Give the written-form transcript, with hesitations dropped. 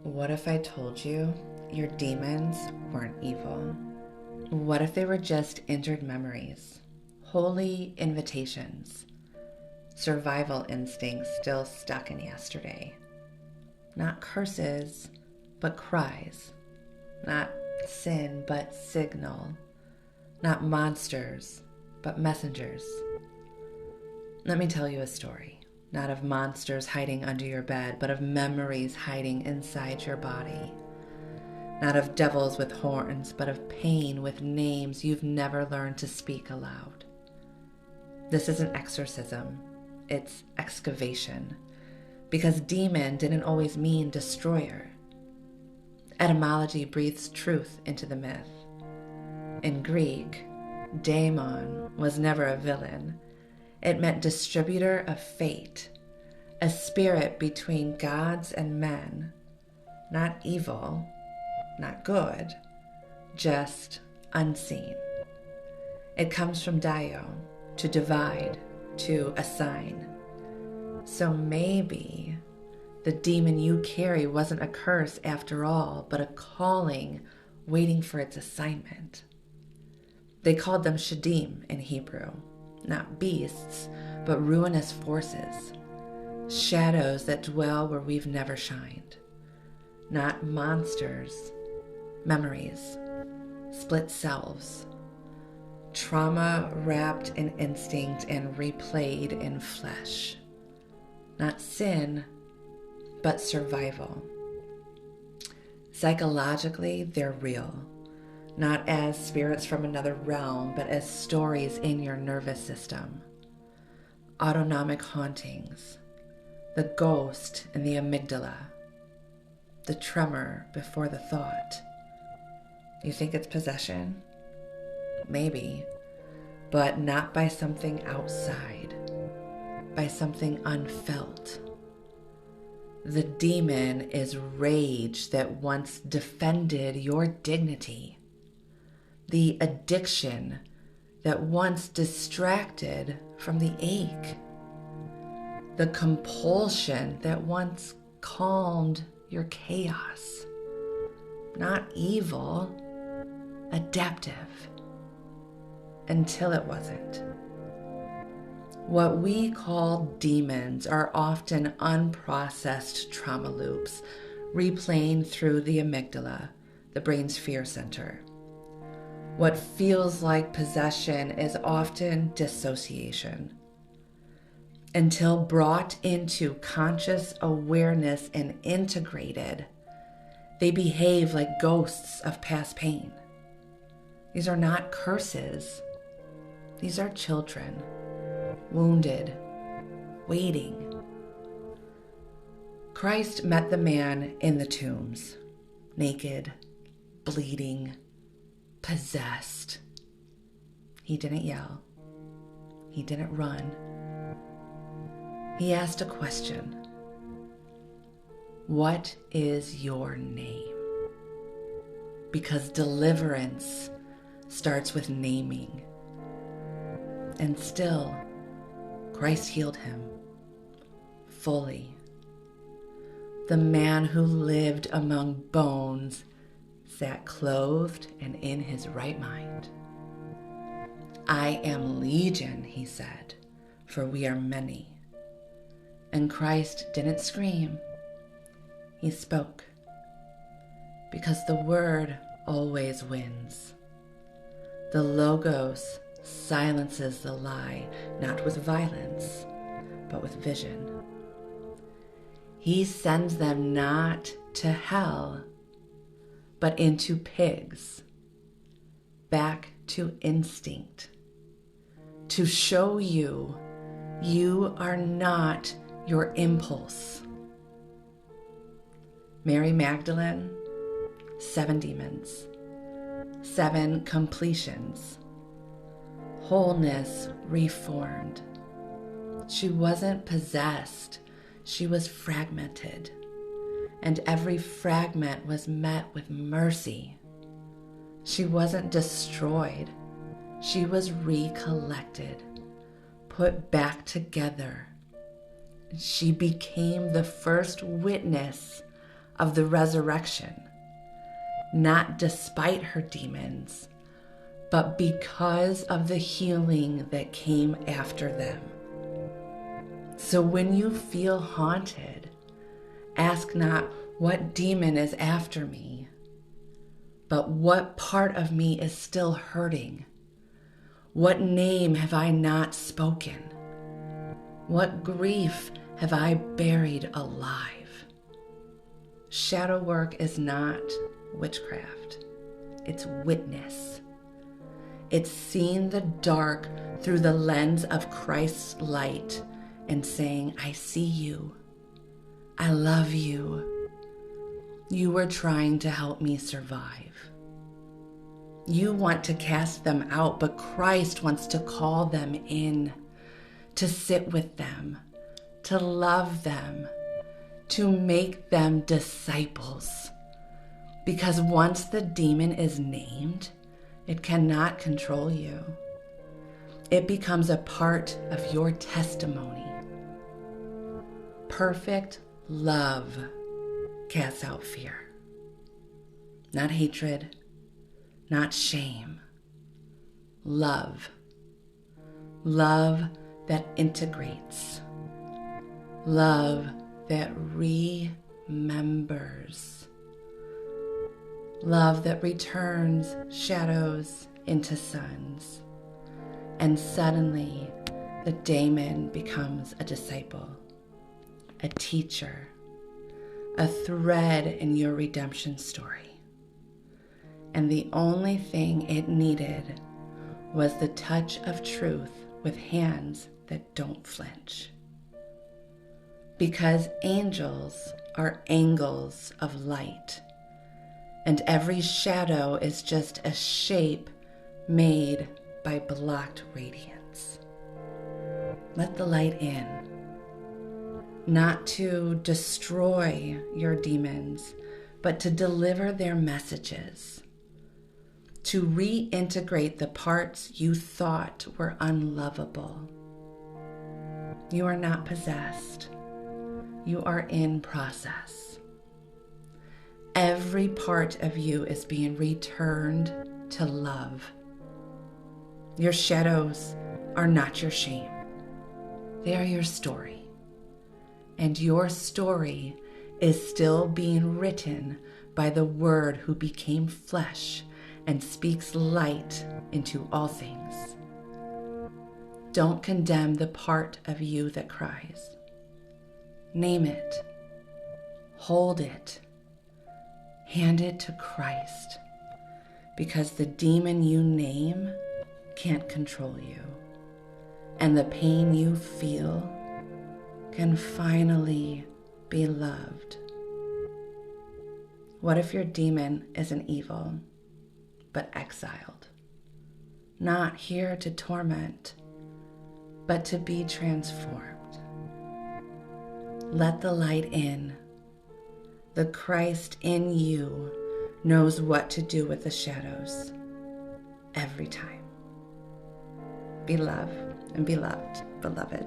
What if I told you your demons weren't evil? What if they were just injured memories, holy invitations, survival instincts still stuck in yesterday? Not curses, but cries. Not sin, but signal. Not monsters, but messengers. Let me tell you a story. Not of monsters hiding under your bed, but of memories hiding inside your body. Not of devils with horns, but of pain with names you've never learned to speak aloud. This isn't exorcism, it's excavation. Because demon didn't always mean destroyer. Etymology breathes truth into the myth. In Greek, daemon was never a villain. It meant distributor of fate, a spirit between gods and men, not evil, not good, just unseen. It comes from dio, to divide, to assign. So maybe the demon you carry wasn't a curse after all, but a calling waiting for its assignment. They called them shadim in Hebrew. Not beasts, but ruinous forces, shadows that dwell where we've never shined. Not monsters, memories, split selves, trauma wrapped in instinct and replayed in flesh. Not sin, but survival. Psychologically, they're real. Not as spirits from another realm, but as stories in your nervous system. Autonomic hauntings, the ghost in the amygdala, the tremor before the thought. You think it's possession? Maybe, but not by something outside, by something unfelt. The demon is rage that once defended your dignity. The addiction that once distracted from the ache. The compulsion that once calmed your chaos. Not evil, adaptive. Until it wasn't. What we call demons are often unprocessed trauma loops, replaying through the amygdala, the brain's fear center. What feels like possession is often dissociation. Until brought into conscious awareness and integrated, they behave like ghosts of past pain. These are not curses. These are children, wounded, waiting. Christ met the man in the tombs, naked, bleeding, possessed. He didn't yell. He didn't run. He asked a question. What is your name? Because deliverance starts with naming. And still, Christ healed him fully. The man who lived among bones sat clothed and in his right mind. I am legion, he said, for we are many. And Christ didn't scream. He spoke. Because the word always wins. The logos silences the lie, not with violence, but with vision. He sends them not to hell, but into pigs, back to instinct, to show you you are not your impulse. Mary Magdalene, 7 demons, 7 completions, wholeness reformed. She wasn't possessed, she was fragmented, and every fragment was met with mercy. She wasn't destroyed, she was recollected, put back together. She became the first witness of the resurrection, not despite her demons, but because of the healing that came after them. So when you feel haunted, ask not what demon is after me, but what part of me is still hurting? What name have I not spoken? What grief have I buried alive? Shadow work is not witchcraft. It's witness. It's seeing the dark through the lens of Christ's light and saying, I see you. I love you. You were trying to help me survive. You want to cast them out, but Christ wants to call them in, to sit with them, to love them, to make them disciples. Because once the demon is named, it cannot control you. It becomes a part of your testimony. Perfect love casts out fear. Not hatred, not shame. Love. Love that integrates. Love that remembers. Love that returns shadows into suns. And suddenly, the demon becomes a disciple, a teacher, a thread in your redemption story. And the only thing it needed was the touch of truth with hands that don't flinch. Because angels are angles of light, and every shadow is just a shape made by blocked radiance. Let the light in, not to destroy your demons, but to deliver their messages, to reintegrate the parts you thought were unlovable. You are not possessed. You are in process. Every part of you is being returned to love. Your shadows are not your shame. They are your story. And your story is still being written by the Word who became flesh and speaks light into all things. Don't condemn the part of you that cries. Name it. Hold it. Hand it to Christ, because the demon you name can't control you, and the pain you feel can finally be loved. What if your demon isn't evil, but exiled, not here to torment, but to be transformed? Let the light in. The Christ in you knows what to do with the shadows every time. Be loved and be loved, beloved.